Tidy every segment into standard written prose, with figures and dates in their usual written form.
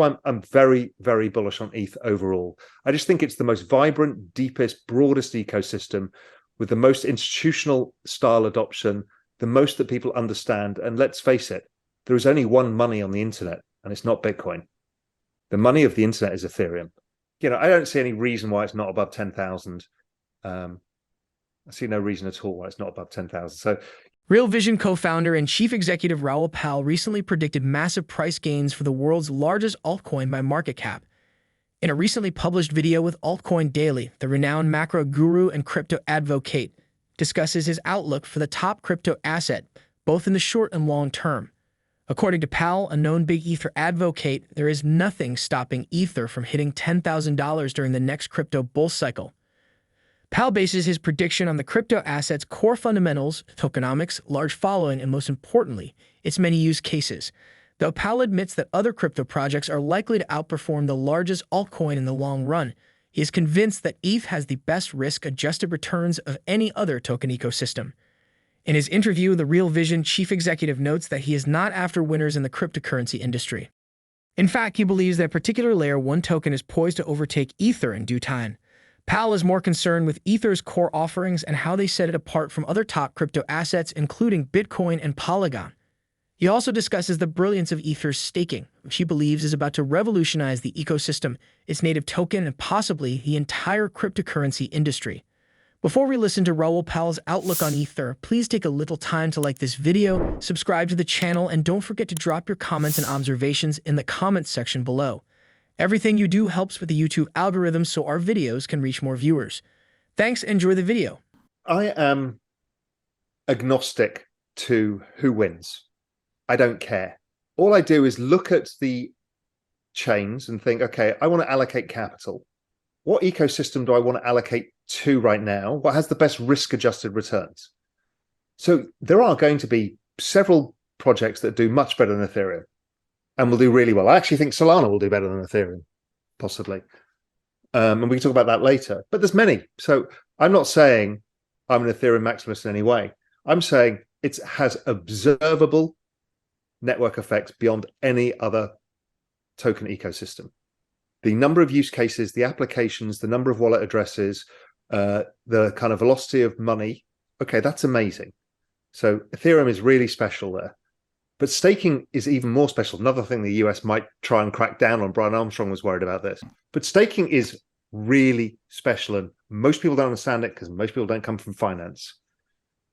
I'm very, very bullish on ETH overall. I just think it's the most vibrant, deepest, broadest ecosystem with the most institutional style adoption, the most that people understand. And let's face it, there is only one money on the internet, and it's not Bitcoin. The money of the internet is Ethereum. I don't see any reason why it's not above 10,000. I see no reason at all why it's not above 10,000. So, Real Vision co-founder and chief executive Raoul recently predicted massive price gains for the world's largest altcoin by market cap. In a recently published video with Altcoin Daily, the renowned macro guru and crypto advocate discusses his outlook for the top crypto asset, both in the short and long term. According to Powell, a known big Ether advocate, there is nothing stopping Ether from hitting $10,000 during the next crypto bull cycle. Powell bases his prediction on the crypto asset's core fundamentals, tokenomics, large following, and most importantly, its many use cases. Though Powell admits that other crypto projects are likely to outperform the largest altcoin in the long run, he is convinced that ETH has the best risk-adjusted returns of any other token ecosystem. In his interview, the Real Vision chief executive notes that he is not after winners in the cryptocurrency industry. In fact, he believes that a particular layer 1 token is poised to overtake Ether in due time. Powell is more concerned with Ether's core offerings and how they set it apart from other top crypto assets, including Bitcoin and Polygon. He also discusses the brilliance of Ether's staking, which he believes is about to revolutionize the ecosystem, its native token, and possibly the entire cryptocurrency industry. Before we listen to Raoul Powell's outlook on Ether, please take a little time to like this video, subscribe to the channel, and don't forget to drop your comments and observations in the comments section below. Everything you do helps with the YouTube algorithm so our videos can reach more viewers. Thanks, enjoy the video. I am agnostic to who wins. I don't care. All I do is look at the chains and think, okay, I want to allocate capital. What ecosystem do I want to allocate to right now? What has the best risk-adjusted returns? So there are going to be several projects that do much better than Ethereum and will do really well. I actually think Solana will do better than Ethereum, possibly. And we can talk about that later. But there's many. So I'm not saying I'm an Ethereum maximalist in any way. I'm saying it has observable network effects beyond any other token ecosystem. The number of use cases, the applications, the number of wallet addresses, the kind of velocity of money. Okay, that's amazing. So Ethereum is really special there. But staking is even more special. Another thing the US might try and crack down on. Brian Armstrong was worried about this. But staking is really special, and most people don't understand it because most people don't come from finance.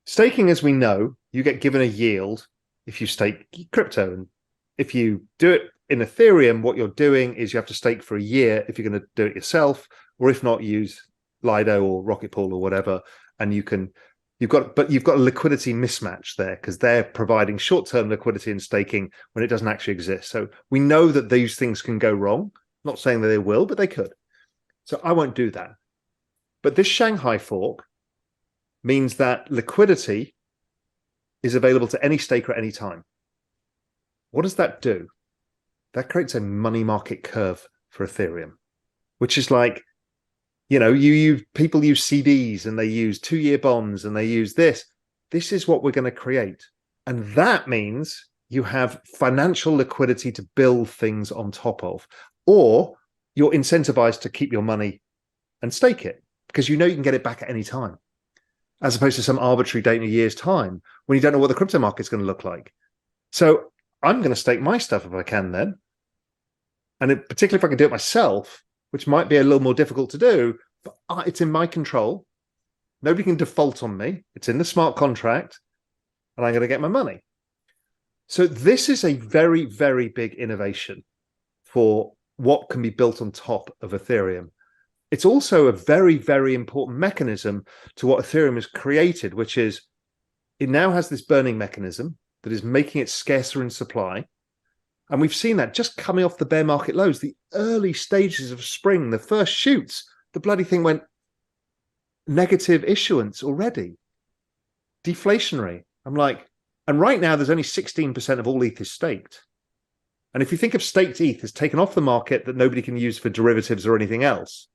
Staking, as we know, you get given a yield if you stake crypto. And if you do it in Ethereum, what you're doing is you have to stake for a year if you're going to do it yourself, or if not, use Lido or Rocket Pool or whatever. And you've got a liquidity mismatch there because they're providing short-term liquidity in staking when it doesn't actually exist. So we know that these things can go wrong. Not saying that they will, but they could. So I won't do that. But this Shanghai fork means that liquidity is available to any staker at any time. What does that do? That creates a money market curve for Ethereum, which is like, people use CDs and they use 2-year bonds and they use this. This is what we're going to create. And that means you have financial liquidity to build things on top of, or you're incentivized to keep your money and stake it because you know you can get it back at any time, as opposed to some arbitrary date in a year's time when you don't know what the crypto market's going to look like. So I'm going to stake my stuff if I can then. And particularly if I can do it myself, which might be a little more difficult to do, but it's in my control. Nobody can default on me. It's in the smart contract, and I'm going to get my money. So this is a very, very big innovation for what can be built on top of Ethereum. It's also a very, very important mechanism to what Ethereum has created, which is it now has this burning mechanism that is making it scarcer in supply. And we've seen that just coming off the bear market lows, the early stages of spring, the first shoots, the bloody thing went negative issuance already, deflationary. I'm like, and right now there's only 16% of all ETH is staked. And if you think of staked ETH as taken off the market that nobody can use for derivatives or anything else,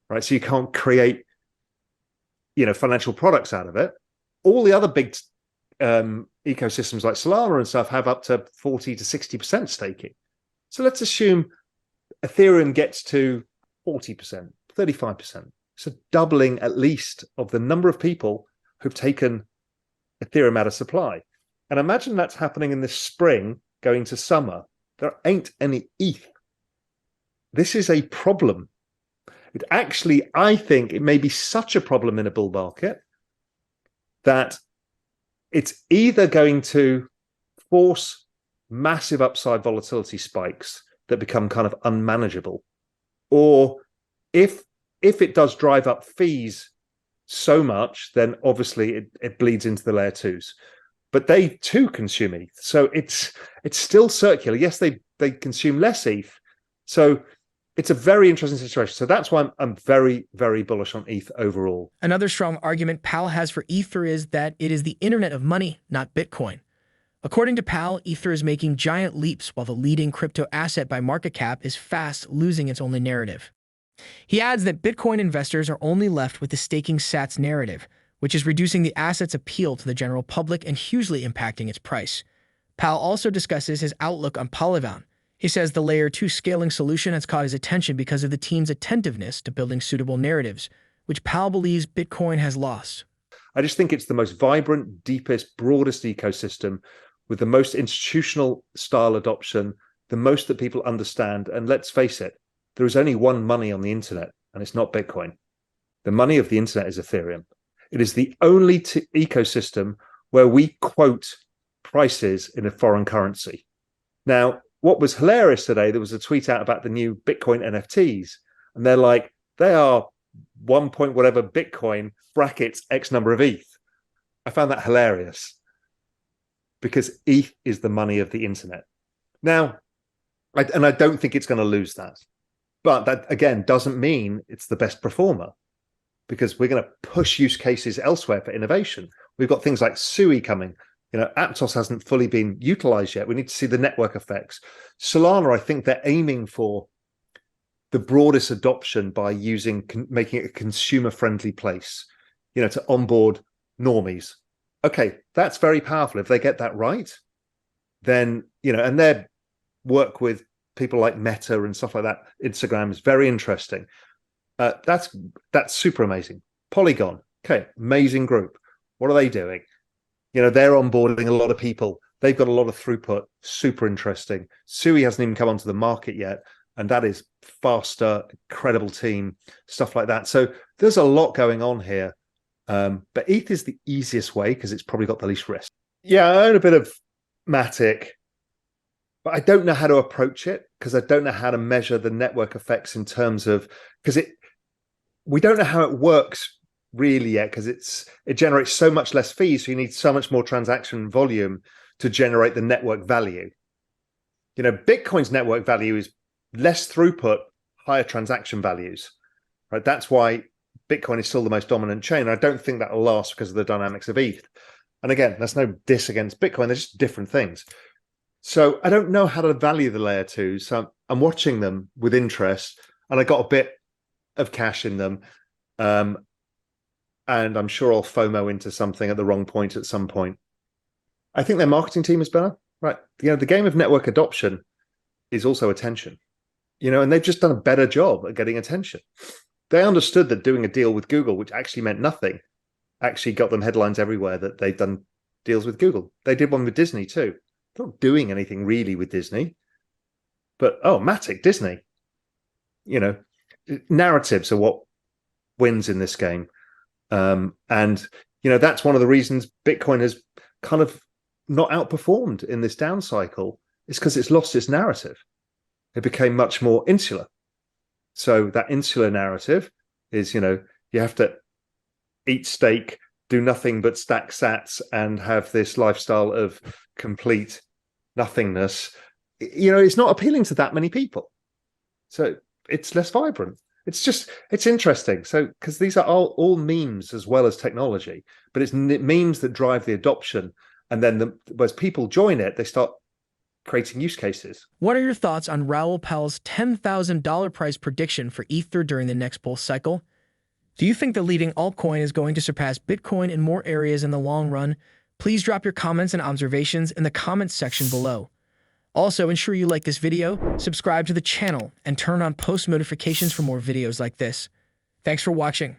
right? So you can't create, financial products out of it. All the other big ecosystems like Solana and stuff have up to 40 to 60% staking. So let's assume Ethereum gets to 40%, 35%. So doubling at least of the number of people who've taken Ethereum out of supply. And imagine that's happening in the spring going to summer. There ain't any ETH. This is a problem. It actually, I think it may be such a problem in a bull market that it's either going to force massive upside volatility spikes that become kind of unmanageable, or if it does drive up fees so much, then obviously it bleeds into the layer twos. But they too consume ETH. So it's still circular. Yes, they consume less ETH. So it's a very interesting situation. So that's why I'm very, very bullish on ETH overall. Another strong argument Powell has for Ether is that it is the internet of money, not Bitcoin. According to Powell, Ether is making giant leaps while the leading crypto asset by market cap is fast losing its only narrative. He adds that Bitcoin investors are only left with the staking sats narrative, which is reducing the asset's appeal to the general public and hugely impacting its price. Powell also discusses his outlook on Polygon. He says the Layer 2 scaling solution has caught his attention because of the team's attentiveness to building suitable narratives, which Powell believes Bitcoin has lost. I just think it's the most vibrant, deepest, broadest ecosystem with the most institutional style adoption, the most that people understand. And let's face it, there is only one money on the internet, and it's not Bitcoin. The money of the internet is Ethereum. It is the only ecosystem where we quote prices in a foreign currency. Now, what was hilarious today, there was a tweet out about the new Bitcoin NFTs, and they're like, they are 1 point whatever Bitcoin brackets X number of ETH. I found that hilarious because ETH is the money of the internet. Now, I don't think it's going to lose that. But that, again, doesn't mean it's the best performer, because we're going to push use cases elsewhere for innovation. We've got things like SUI coming. Aptos hasn't fully been utilized yet. We need to see the network effects. Solana, I think they're aiming for the broadest adoption by making it a consumer-friendly place, to onboard normies. Okay, that's very powerful. If they get that right, then, and their work with people like Meta and stuff like that, Instagram is very interesting. That's super amazing. Polygon, okay, amazing group. What are they doing? They're onboarding a lot of people. They've got a lot of throughput, super interesting. SUI hasn't even come onto the market yet, and that is faster, incredible team, stuff like that. So there's a lot going on here. But ETH is the easiest way because it's probably got the least risk. Yeah, I own a bit of Matic, but I don't know how to approach it because I don't know how to measure the network effects in terms of, we don't know how it works really yet, because it generates so much less fees, so you need so much more transaction volume to generate the network value. Bitcoin's network value is less throughput, higher transaction values, right? That's why Bitcoin is still the most dominant chain. I don't think that will last because of the dynamics of ETH. And again, there's no diss against Bitcoin. They're just different things. So I don't know how to value the layer twos. So I'm watching them with interest, and I got a bit of cash in them. And I'm sure I'll FOMO into something at the wrong point at some point. I think their marketing team is better, right? The game of network adoption is also attention, and they've just done a better job at getting attention. They understood that doing a deal with Google, which actually meant nothing, actually got them headlines everywhere that they've done deals with Google. They did one with Disney too. They're not doing anything really with Disney, but Matic, Disney, narratives are what wins in this game. And that's one of the reasons Bitcoin has kind of not outperformed in this down cycle, is because it's lost its narrative. It became much more insular. So that insular narrative is, you have to eat steak, do nothing but stack sats, and have this lifestyle of complete nothingness. It's not appealing to that many people. So it's less vibrant. It's interesting. So, because these are all memes as well as technology, but it's memes that drive the adoption. And then as people join it, they start creating use cases. What are your thoughts on Raoul Pal's $10,000 price prediction for Ether during the next bull cycle? Do you think the leading altcoin is going to surpass Bitcoin in more areas in the long run? Please drop your comments and observations in the comments section below. Also, ensure you like this video, subscribe to the channel, and turn on post notifications for more videos like this. Thanks for watching.